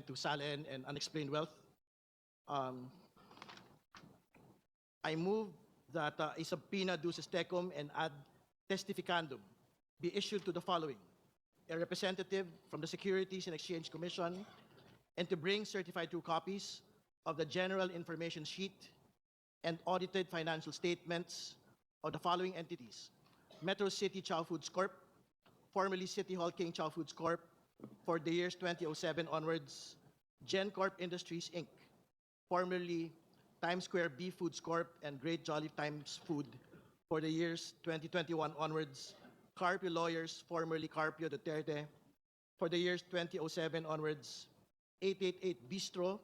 amendment to SALN and unexplained wealth. Um, I move that a subpoena duces tecum and ad testificandum be issued to the following: a representative from the Securities and Exchange Commission, and to bring certified true copies of the general information sheet and audited financial statements of the following entities: Metro City Chow Foods Corp., formerly City Hall King Chow Foods Corp., for the years 2007 onwards; GenCorp Industries Inc., formerly Times Square Beef Foods Corp. And Great Jolly Times Food, for the years 2021 onwards; Carpio Lawyers, formerly Carpio Duterte, for the years 2007 onwards; 888 Bistro,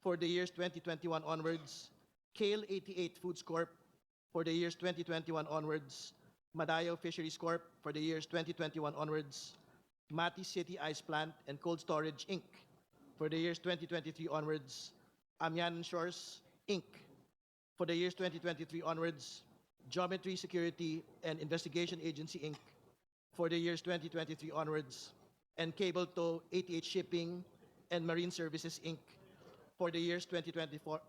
for the years 2021 onwards; Kale 88 Foods Corp., for the years 2021 onwards; Madayo Fisheries Corp., for the years 2021 onwards; Mati City Ice Plant and Cold Storage Inc., for the years 2023 onwards; Amianan Shores Inc., for the years 2023 onwards; Geometry Security and Investigation Agency Inc., for the years 2023 onwards; and Cable Tow 88 Shipping and Marine Services Inc., for the years 2024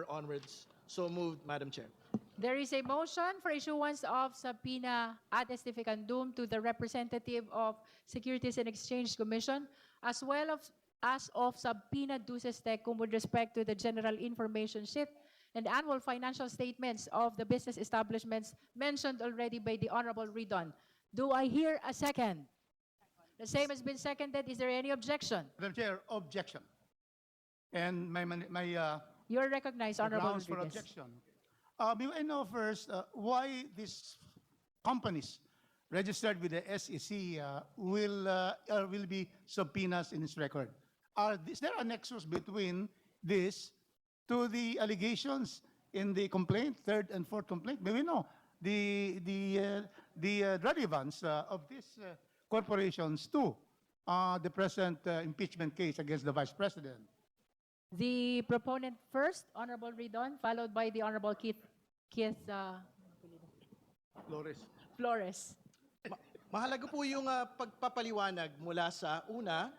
onwards. So moved, Madam Chair. There is a motion for issuance of subpoena ad testificandum to the representative of Securities and Exchange Commission, as well as of subpoena duces tecum with respect to the general information sheet and annual financial statements of the business establishments mentioned already by the Honorable Ridon. Do I hear a second? The same has been seconded. Is there any objection? Madam Chair, objection. And my You're recognized, Honorable grounds for Rodriguez. objection. May I know first why these companies registered with the SEC will be subpoenas in its record? Is there a nexus between this to the allegations in the complaint, third and fourth complaint? May we know the relevance of these corporations to the present impeachment case against the Vice President? The proponent first, Honorable Ridon, followed by the Honorable Keith Flores. Mahalaga po yung pagpapaliwanag mula sa una,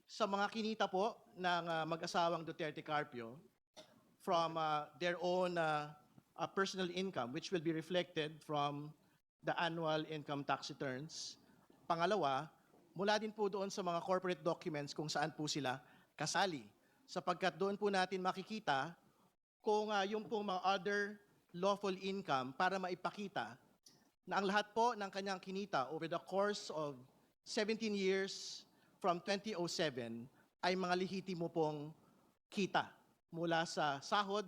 sa mga kinita po ng mag-asawang Duterte Carpio from their own personal income, which will be reflected from the annual income tax returns. Pangalawa, mula din po doon sa mga corporate documents kung saan po sila kasali, sapagkat doon po natin makikita kung yung po mga other lawful income para maipakita na ang lahat po ng kanyang kinita over the course of 17 years from 2007 ay mga lehitimo pong kita mula sa sahod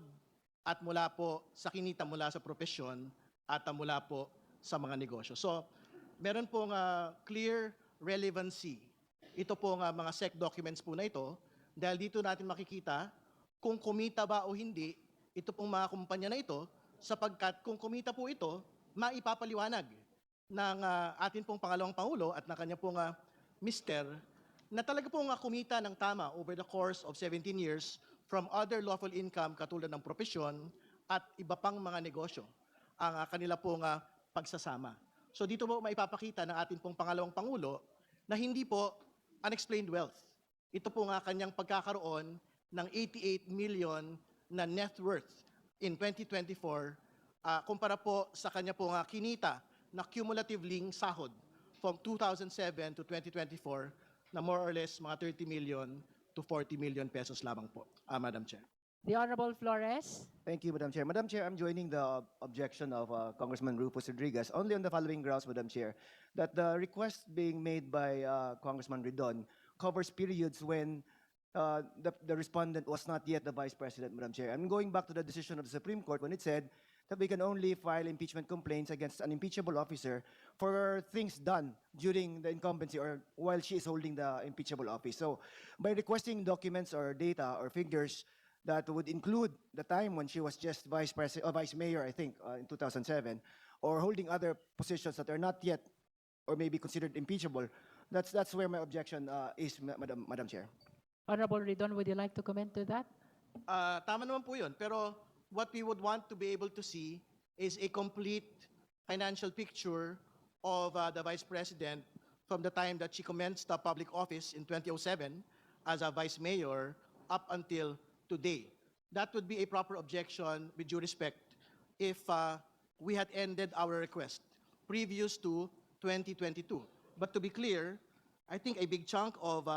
at mula po sa kinita mula sa propesyon at mula po sa mga negosyo. So, meron pong clear relevancy. Ito pong mga SEC documents po na ito dahil dito natin makikita kung kumita ba o hindi ito pong mga kumpanya na ito, sapagkat kung kumita po ito, maipapaliwanag ng atin pong pangalawang Pangulo at ng kanya pong mister na talaga pong kumita ng tama over the course of 17 years from other lawful income katulad ng propesyon at iba pang mga negosyo ang kanila pong pagsasama. So dito po maipapakita ng atin pong pangalawang Pangulo na hindi po unexplained wealth. Ito po kanyang pagkakaroon ng 88 million na net worth in 2024 kumpara po sa kanya pong kinita na cumulatively sahod from 2007 to 2024 na more or less mga 30 million to 40 million pesos lamang po, Madam Chair. The Honorable Flores. Thank you, Madam Chair. Madam Chair, I'm joining the objection of Congressman Rufus Rodriguez only on the following grounds, Madam Chair, that the request being made by Congressman Ridon covers periods when the respondent was not yet the Vice President, Madam Chair. I'm going back to the decision of the Supreme Court when it said that we can only file impeachment complaints against an impeachable officer for things done during the incumbency or while she is holding the impeachable office. So by requesting documents or data or figures that would include the time when she was just Vice Mayor, I think, in 2007, or holding other positions that are not yet or maybe considered impeachable, that's where my objection is, Madam Chair. Honorable Ridon, would you like to comment to that? Tama naman po yun, pero what we would want to be able to see is a complete financial picture of the Vice President from the time that she commenced the public office in 2007 as a vice mayor up until today. That would be a proper objection, with due respect, if we had ended our request previous to 2022. But to be clear, I think a big chunk of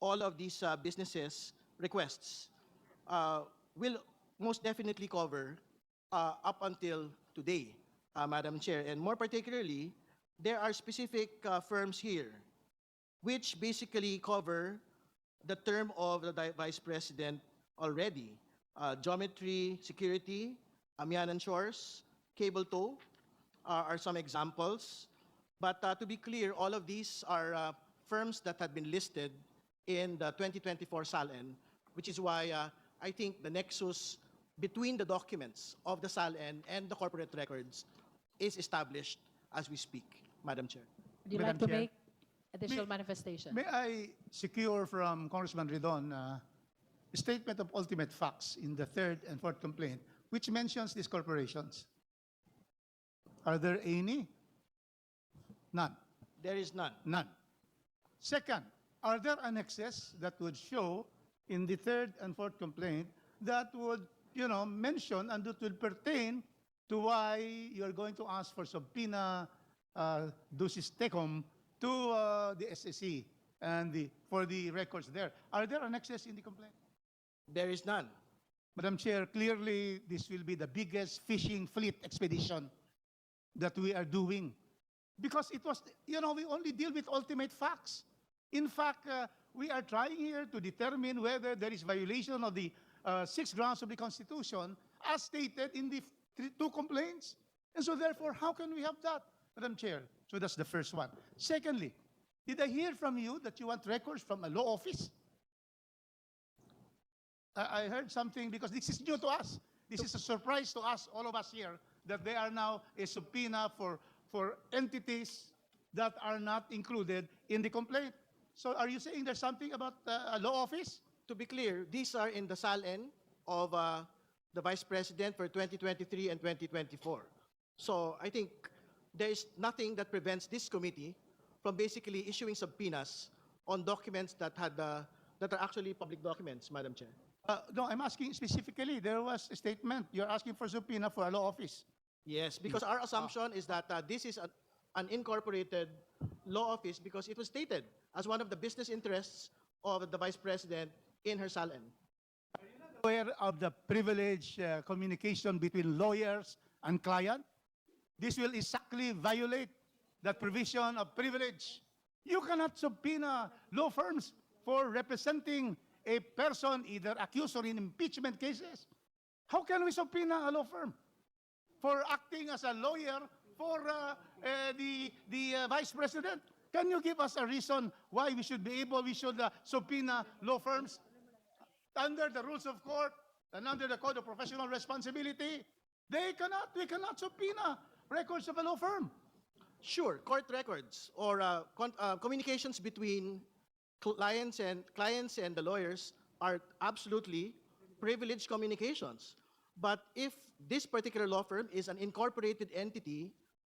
all of these businesses' requests will most definitely cover up until today, Madam Chair. And more particularly, there are specific firms here which basically cover the term of the Vice President already. Geometry Security, Amianan Shores, Cable Tow are some examples. But to be clear, all of these are firms that had been listed in the 2024 SALN, which is why I think the nexus between the documents of the SALN and the corporate records is established as we speak, Madam Chair. Would you Madam like to Chair. make additional manifestation? May I secure from Congressman Ridon a statement of ultimate facts in the third and fourth complaint, which mentions these corporations? Are there any? None. There is none. None. Second, are there annexes that would show in the third and fourth complaint that would, mention and that would pertain to why you're going to ask for subpoena ducis tecum to the SEC and for the records there? Are there annexes in the complaint? There is none. Madam Chair, clearly this will be the biggest fishing fleet expedition that we are doing. Because it was, we only deal with ultimate facts. In fact, we are trying here to determine whether there is violation of the 6 grounds of the Constitution as stated in the two complaints. And so therefore, how can we have that, Madam Chair? So that's the first one. Secondly, did I hear from you that you want records from a law office? I heard something because this is new to us. This is a surprise to us, all of us here, that they are now a subpoena for entities that are not included in the complaint. So are you saying there's something about a law office? To be clear, these are in the SALN of the Vice President for 2023 and 2024. So I think there is nothing that prevents this committee from basically issuing subpoenas on documents that are actually public documents, Madam Chair. No, I'm asking specifically. There was a statement. You're asking for subpoena for a law office. Yes, because our assumption is that this is an incorporated law office because it was stated as one of the business interests of the Vice President in her SALN. Aware of the privilege communication between lawyers and client? This will exactly violate that provision of privilege. You cannot subpoena law firms for representing a person either accused or in impeachment cases. How can we subpoena a law firm for acting as a lawyer for the Vice President? Can you give us a reason why we should subpoena law firms under the rules of court and under the Code of Professional Responsibility? We cannot subpoena records of a law firm. Sure, court records or communications between clients and the lawyers are absolutely privileged communications. But if this particular law firm is an incorporated entity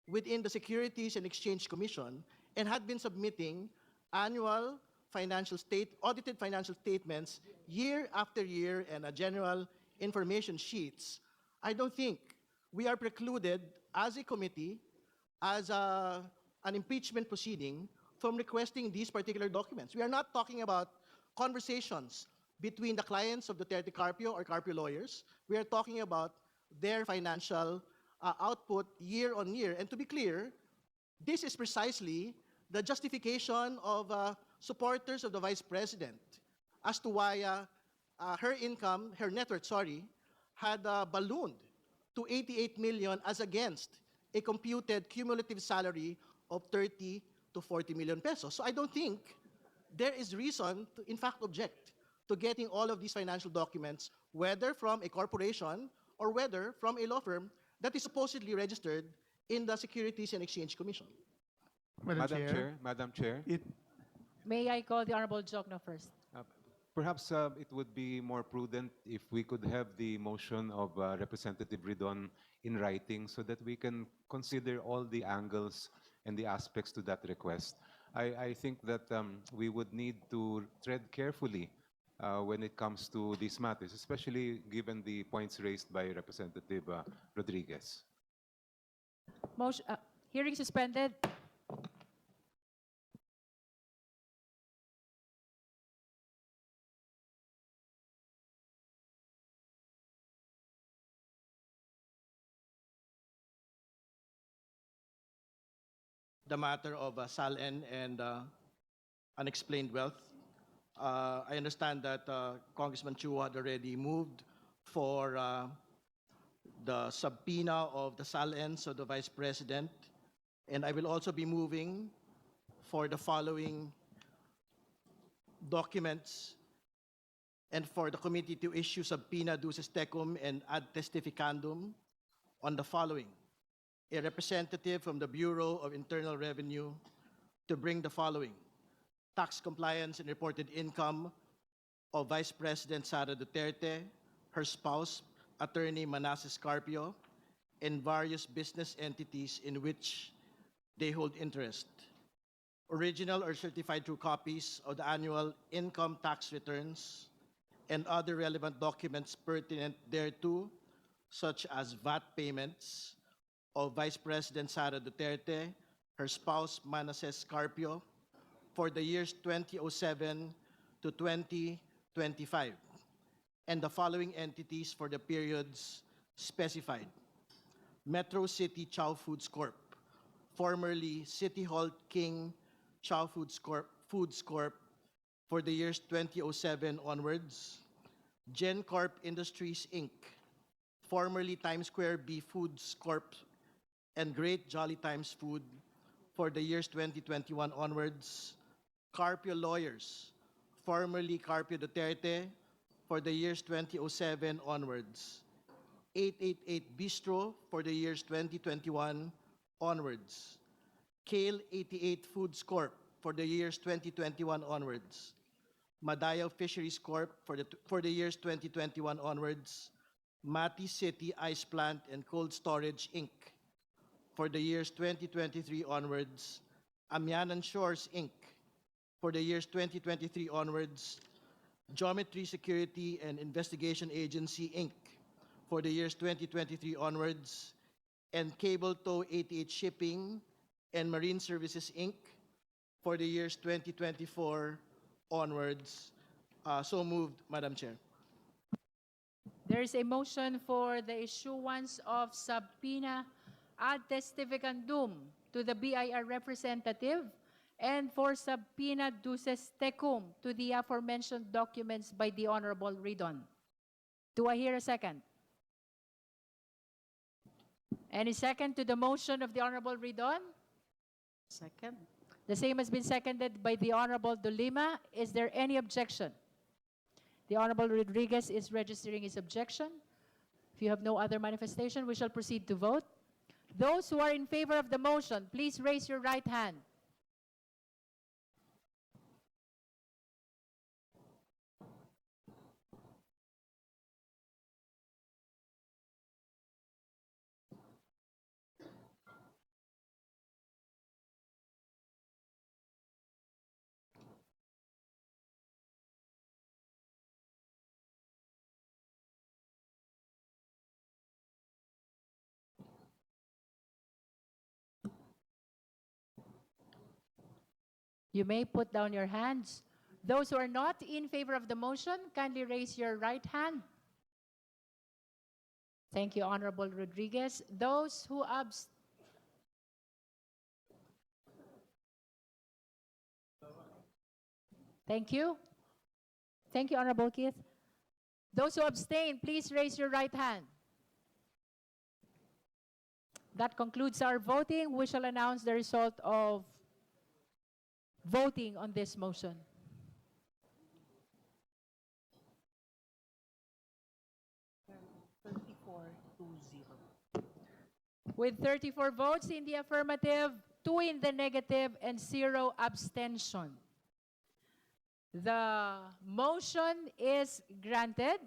within the Securities and Exchange Commission and had been submitting annual audited financial statements year after year and general information sheets, I don't think we are precluded as a committee, as an impeachment proceeding, from requesting these particular documents. We are not talking about conversations between the clients of Duterte Carpio or Carpio lawyers. We are talking about their financial output year on year. And to be clear, this is precisely the justification of supporters of the Vice President as to why her net worth, had ballooned to 88 million as against a computed cumulative salary of 30 to 40 million pesos. So I don't think there is reason to, in fact, object to getting all of these financial documents, whether from a corporation or whether from a law firm that is supposedly registered in the Securities and Exchange Commission. Madam Chair, May I call the Honorable Jokno first? perhaps it would be more prudent if we could have the motion of Representative Ridon in writing so that we can consider all the angles and the aspects to that request. I think that we would need to tread carefully when it comes to these matters, especially given the points raised by Representative Rodriguez. Motion, hearing suspended. The matter of SALN and unexplained wealth. I understand that Congressman Chu had already moved for the subpoena of the SALNs of the Vice President, and I will also be moving for the following documents and for the committee to issue subpoena duces tecum and ad testificandum on the following: a representative from the Bureau of Internal Revenue to bring the following: tax compliance and reported income of Vice President Sara Duterte, her spouse, Attorney Manasseh Carpio, and various business entities in which they hold interest. Original or certified true copies of the annual income tax returns and other relevant documents pertinent thereto, such as VAT payments of Vice President Sara Duterte, her spouse Manasseh Carpio, for the years 2007 to 2025, and the following entities for the periods specified: Metro City Chow Foods Corp., formerly City Hall King Chow Foods Corp., for the years 2007 onwards; GenCorp Industries Inc., formerly Times Square B Foods Corp., and Great Jolly Times Food, for the years 2021 onwards; Carpio Lawyers, formerly Carpio Duterte, for the years 2007 onwards; 888 Bistro, for the years 2021 onwards; Kale 88 Foods Corp., for the years 2021 onwards; Madaya Fisheries Corp., for the years 2021 onwards; Mati City Ice Plant and Cold Storage Inc., for the years 2023 onwards; Amianan Shores Inc., for the years 2023 onwards; Geometry Security and Investigation Agency Inc., for the years 2023 onwards; and Cable Tow 88 Shipping and Marine Services Inc., for the years 2024 onwards. So moved, Madam Chair. There is a motion for the issuance of subpoena ad testificandum to the BIR representative and for subpoena duces tecum to the aforementioned documents by the Honorable Ridon. Do I hear a second? Any second to the motion of the Honorable Ridon? Second. The same has been seconded by the Honorable Dolima. Is there any objection? The Honorable Rodriguez is registering his objection. If you have no other manifestation, we shall proceed to vote. Those who are in favor of the motion, please raise your right hand. You may put down your hands. Those who are not in favor of the motion, kindly raise your right hand. Thank you, Honorable Rodriguez. Those who Thank you. Thank you, Honorable Keith. Those who abstain, please raise your right hand. That concludes our voting. We shall announce the result of voting on this motion. With 34 votes in the affirmative, 2 in the negative, and 0 abstention. The motion is granted.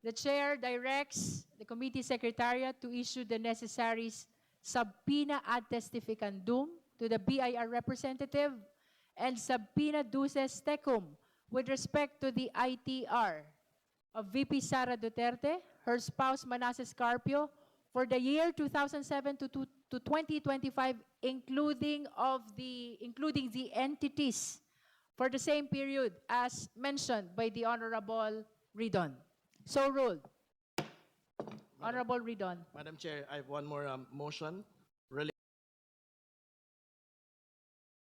The chair directs the committee secretariat to issue the necessary subpoena ad testificandum to the BIR representative and subpoena duces tecum with respect to the ITR of VP Sara Duterte, her spouse Manasseh Carpio, for the year 2007 to 2025, including the entities for the same period as mentioned by the Honorable Ridon. So ruled. Honorable Ridon. Madam Chair, I have one more motion.